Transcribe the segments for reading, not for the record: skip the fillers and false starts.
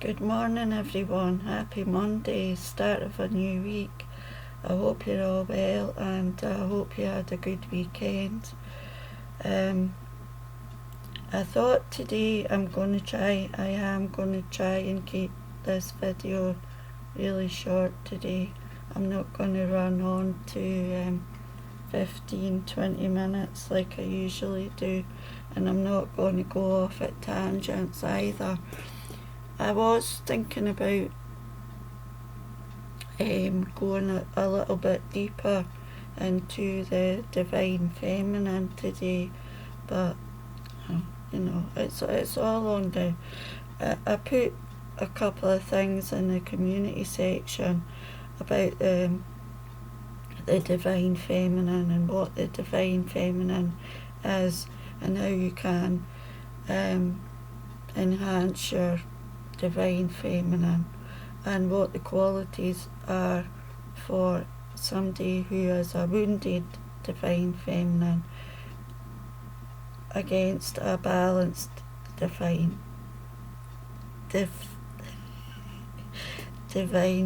Good morning everyone, happy Monday, start of a new week. I hope you're all well and I hope you had a good weekend. I thought today I am going to try and keep this video really short today. I'm not going to run on to 15-20 minutes like I usually do, and I'm not going to go off at tangents either. I was thinking about going a little bit deeper into the divine feminine today, but it's all on the I put a couple of things in the community section about the divine feminine and what the divine feminine is and how you can enhance your divine feminine and what the qualities are for somebody who has a wounded divine feminine against a balanced divine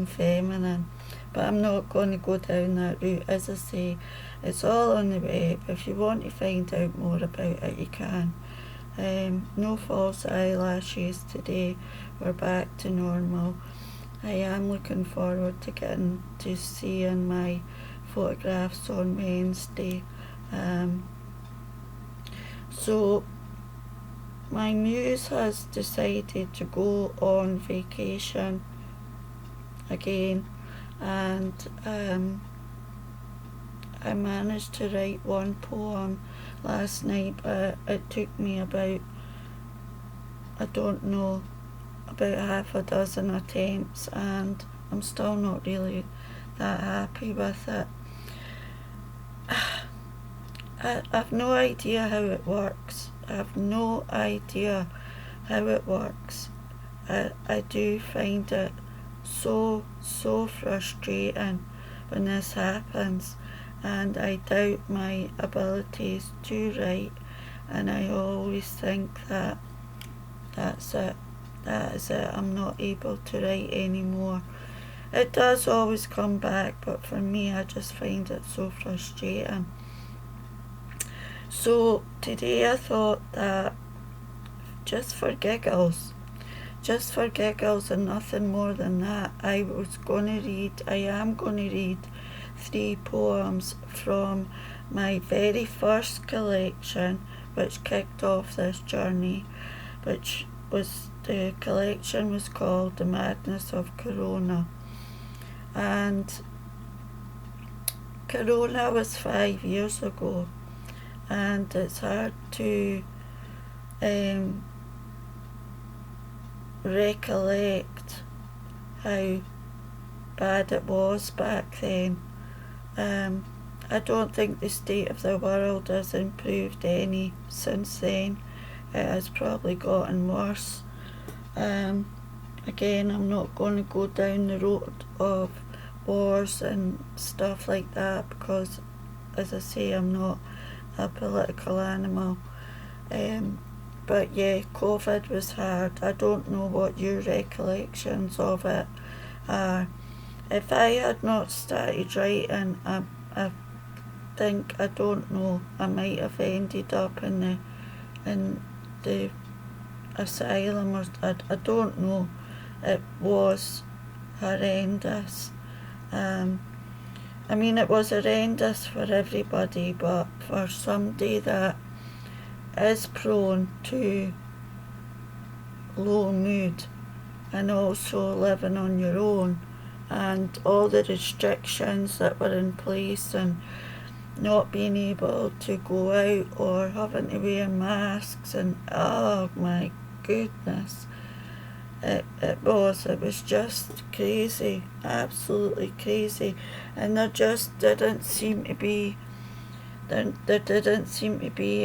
feminine. But I'm not going to go down that route. As I say, it's all on the web. If you want to find out more about it, you can. No false eyelashes today. We're back to normal. I am looking forward to getting to seeing my photographs on Wednesday. So my muse has decided to go on vacation again, and I managed to write one poem last night, but it took me about half a dozen attempts, and I'm still not really that happy with it. I've no idea how it works. I do find it so frustrating when this happens, and I doubt my abilities to write, and I always think that that is it, I'm not able to write anymore. It does always come back, but for me I just find it so frustrating. So today I thought that just for giggles and nothing more than that, I am going to read 3 poems from my very first collection, which kicked off this journey, the collection was called The Madness of Corona. And Corona was 5 years ago, and it's hard to recollect how bad it was back then. I don't think the state of the world has improved any since then. It has probably gotten worse. Again, I'm not going to go down the road of wars and stuff like that because, as I say, I'm not a political animal. But yeah, COVID was hard. I don't know what your recollections of it are. If I had not started writing, I don't know, I might have ended up in the asylum, or I don't know. It was horrendous. It was horrendous for everybody, but for somebody that is prone to low mood and also living on your own, and all the restrictions that were in place and not being able to go out or having to wear masks, and oh my goodness, it was just crazy, absolutely crazy. And there didn't seem to be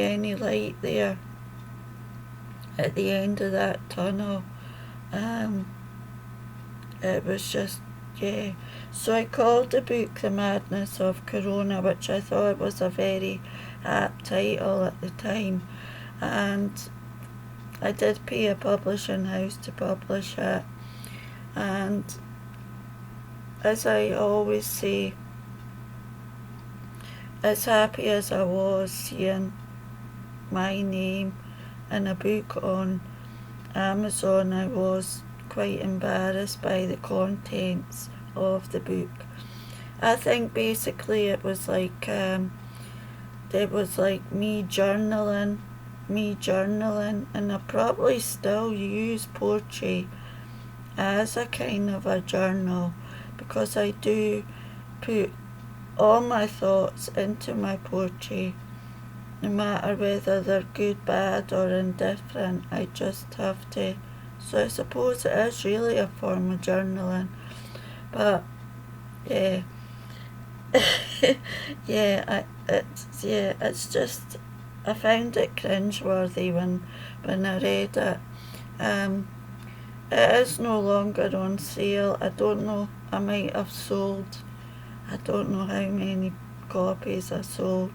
any light there at the end of that tunnel. It was just, yeah. So I called the book The Madness of Corona, which I thought was a very apt title at the time, and I did pay a publishing house to publish it, And as I always say, as happy as I was seeing my name in a book on Amazon, I was quite embarrassed by the contents of the book. I think basically it was like me journaling, and I probably still use poetry as a kind of a journal, because I do put all my thoughts into my poetry, no matter whether they're good, bad or indifferent. I just have to. So I suppose it is really a form of journaling. But yeah, it's just, I found it cringeworthy when I read it. It is no longer on sale. I don't know, I might have sold, I don't know how many copies I sold.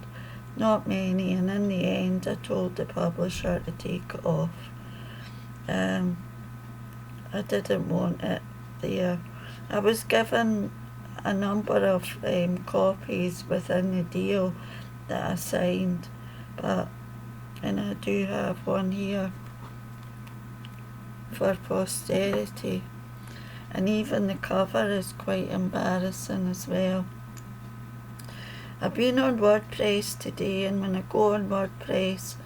Not many, and in the end I told the publisher to take it off. I didn't want it there. I was given a number of copies within the deal that I signed, and I do have one here for posterity, and even the cover is quite embarrassing as well. I've been on WordPress today, and when I go on WordPress,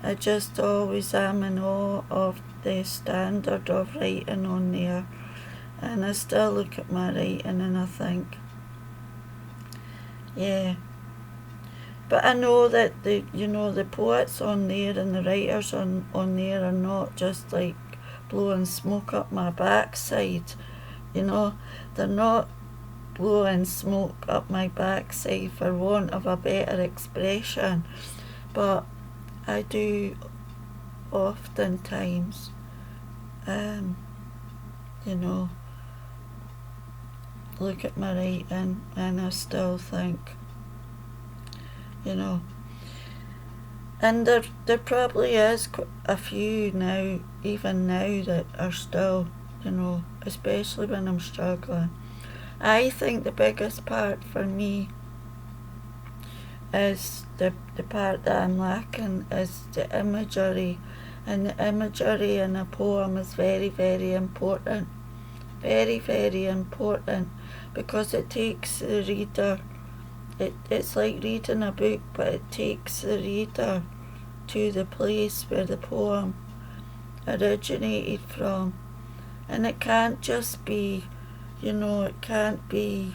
I just always am in awe of the standard of writing on there, and I still look at my writing and I think, yeah. But I know that the poets on there and the writers on there are not just like blowing smoke up my backside. They're not blowing smoke up my backside, for want of a better expression. But I do oftentimes, look at my writing and I still think, and there probably is a few now, even now, that are still, especially when I'm struggling. I think the biggest part for me is the part that I'm lacking is the imagery, and the imagery in a poem is very, very important. Very, very important, because it takes the reader, it's like reading a book, but it takes the reader to the place where the poem originated from. And it can't just be, it can't be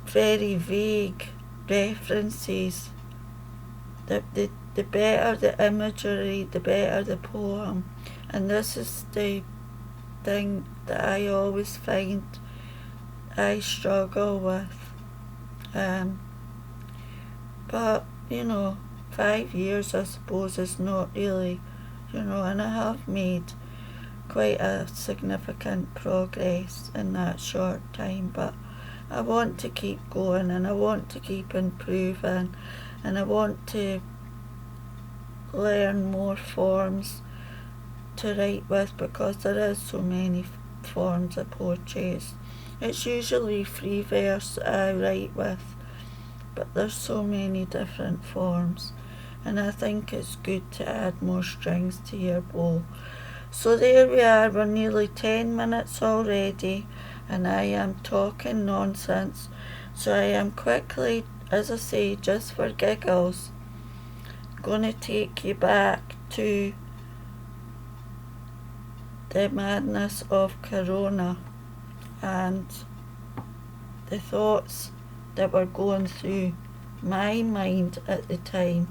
very vague references. The better the imagery, the better the poem. And this is the thing that I always find I struggle with. But 5 years I suppose is not really, and I have made quite a significant progress in that short time, but I want to keep going, and I want to keep improving, and I want to learn more forms to write with, because there is so many forms of poetry. It's usually free verse I write with, but there's so many different forms, and I think it's good to add more strings to your bow. So there we are, we're nearly 10 minutes already, and I am talking nonsense. So I am quickly, as I say, just for giggles, going to take you back to the madness of Corona and the thoughts that were going through my mind at the time.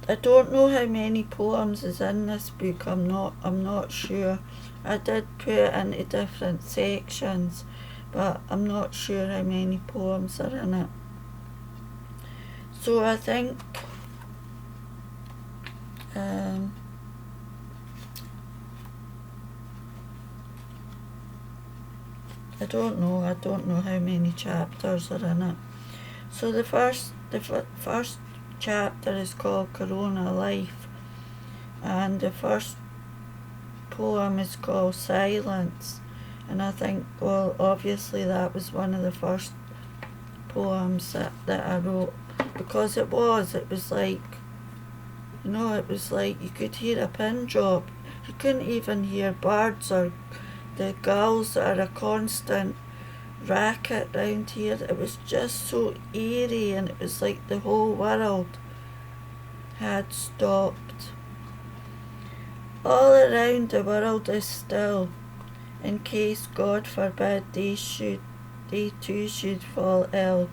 I don't know how many poems is in this book. I'm not sure. I did put it into different sections, but I'm not sure how many poems are in it. So I think I don't know how many chapters are in it. So the first chapter is called Corona Life, and the first poem is called Silence, and I think, well, obviously that was one of the first poems that I wrote, because it was like, it was like you could hear a pin drop. You couldn't even hear birds or the gulls that are a constant racket round here. It was just so eerie, and it was like the whole world had stopped. All around the world is still, in case, God forbid, they too should fall ill.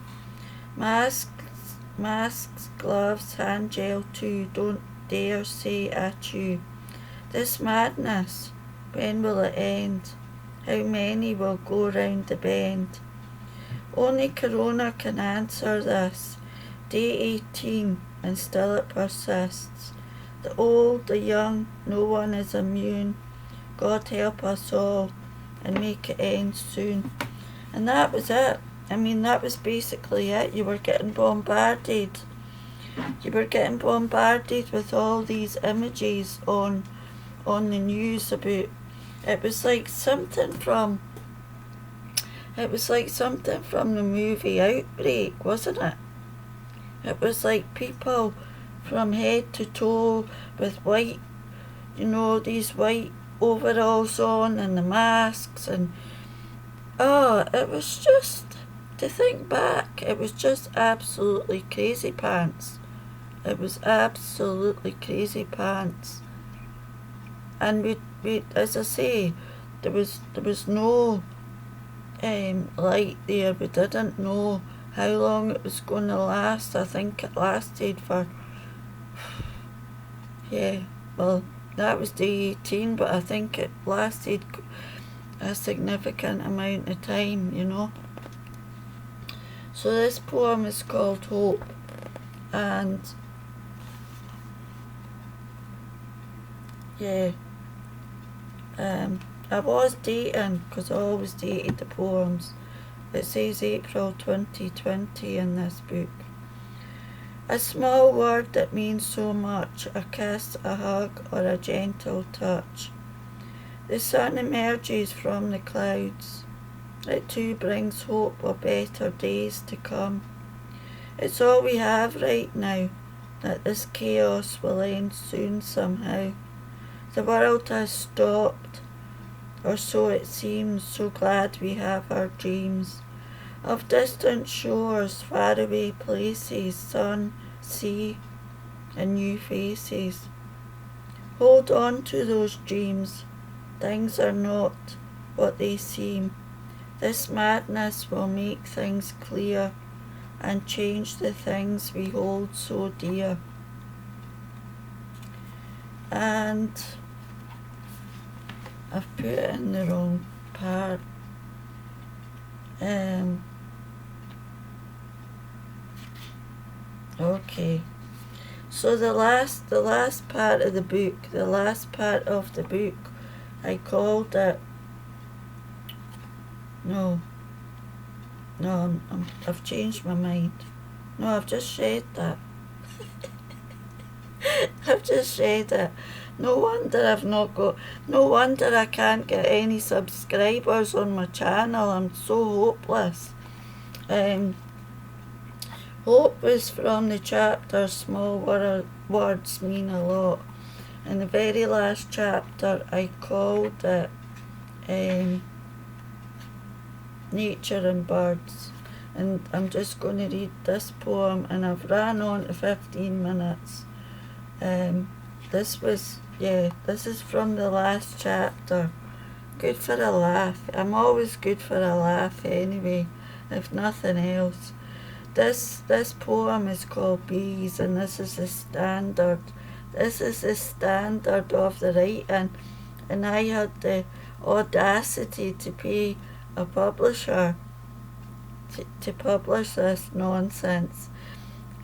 Masks, gloves, hand gel too, don't dare say adieu. This madness, when will it end? How many will go round the bend? Only Corona can answer this. Day 18, and still it persists. The old, the young, no one is immune. God help us all, and make it end soon. And that was it. I mean, that was basically it. You were getting bombarded. You were getting bombarded with all these images on the news about. It was like something from the movie Outbreak, wasn't it? It was like people from head to toe with white, these white overalls on and the masks, and it was just, to think back, it was just absolutely crazy pants. It was absolutely crazy pants. And we as I say, there was no light there. We didn't know how long it was going to last. I think it lasted for, well, that was day 18, but I think it lasted a significant amount of time, So this poem is called Hope, and I was dating, because I always dated the poems. It says April 2020 in this book. A small word that means so much, a kiss, a hug, or a gentle touch. The sun emerges from the clouds. It too brings hope of better days to come. It's all we have right now, that this chaos will end soon somehow. The world has stopped, or so it seems, so glad we have our dreams of distant shores, faraway places, sun, sea, and new faces. Hold on to those dreams. Things are not what they seem. This madness will make things clear and change the things we hold so dear. And I've put it in the wrong part. Okay. So the last part of the book, I called it. No, I've changed my mind. No, I've just read that. I've just read it. No wonder I can't get any subscribers on my channel. I'm so hopeless. Hope was from the chapter Small Words Mean a Lot. In the very last chapter, I called it Nature and Birds. And I'm just going to read this poem, and I've ran on to 15 minutes. This is from the last chapter. Good for a laugh. I'm always good for a laugh anyway, if nothing else. This poem is called Bees, and this is the standard. This is the standard of the writing, and I had the audacity to pay a publisher to publish this nonsense.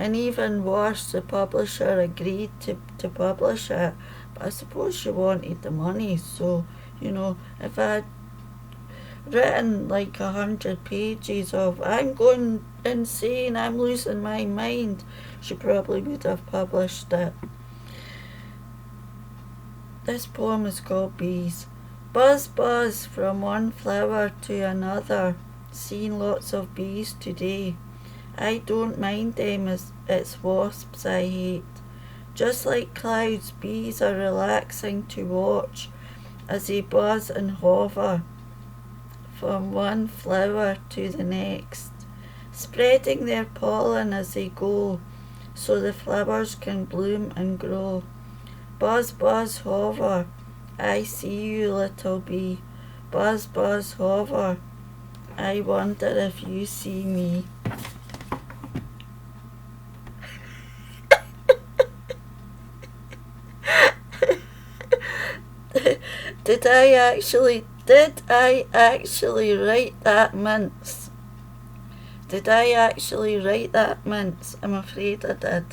And even worse, the publisher agreed to publish it, but I suppose she wanted the money. So, if I had written like 100 pages of I'm going insane, I'm losing my mind, she probably would have published it. This poem is called Bees. Buzz, buzz from one flower to another. Seen lots of bees today. I don't mind them as it's wasps I hate. Just like clouds, bees are relaxing to watch as they buzz and hover from one flower to the next, spreading their pollen as they go so the flowers can bloom and grow. Buzz, buzz, hover, I see you, little bee. Buzz, buzz, hover, I wonder if you see me. Did I actually write that, Mince? Did I actually write that, Mince? I'm afraid I did.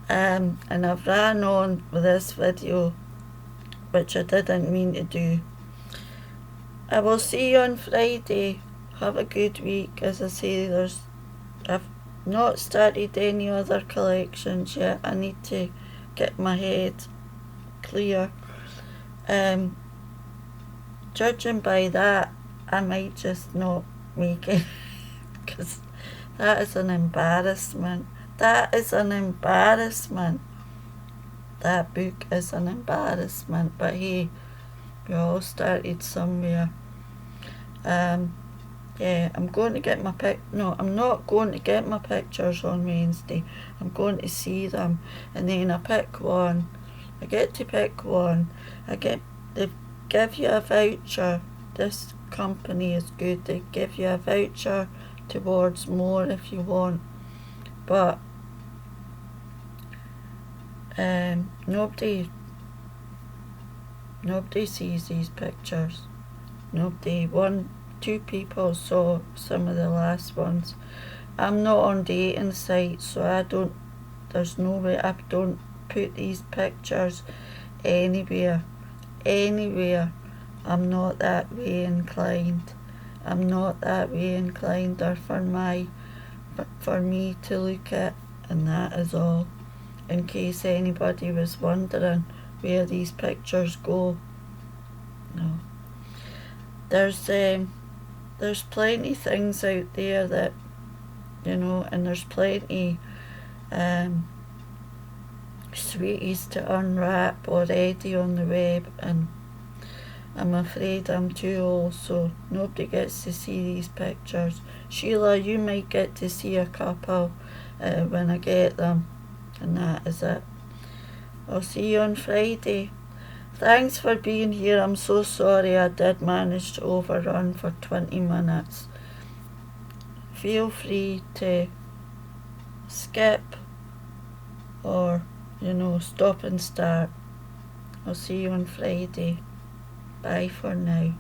And I've ran on with this video, which I didn't mean to do. I will see you on Friday. Have a good week. As I say, I've not started any other collections yet. I need to get my head clear. Judging by that, I might just not make it, because that is an embarrassment. That book is an embarrassment, but hey, we all started somewhere. Yeah, I'm going to get I'm not going to get my pictures on Wednesday. I'm going to see them, and then I pick one. I get to pick one. They give you a voucher. This company is good. They give you a voucher towards more if you want. But nobody sees these pictures. Two people saw some of the last ones. I'm not on dating sites, so there's no way I don't put these pictures anywhere. I'm not that way inclined. Or for me to look at, and that is all. In case anybody was wondering where these pictures go. No. There's plenty things out there that, and there's plenty sweeties to unwrap already on the web, and I'm afraid I'm too old, so nobody gets to see these pictures. Sheila, you might get to see a couple when I get them, and that is it. I'll see you on Friday. Thanks for being here. I'm so sorry I did manage to overrun for 20 minutes. Feel free to skip or, stop and start. I'll see you on Friday. Bye for now.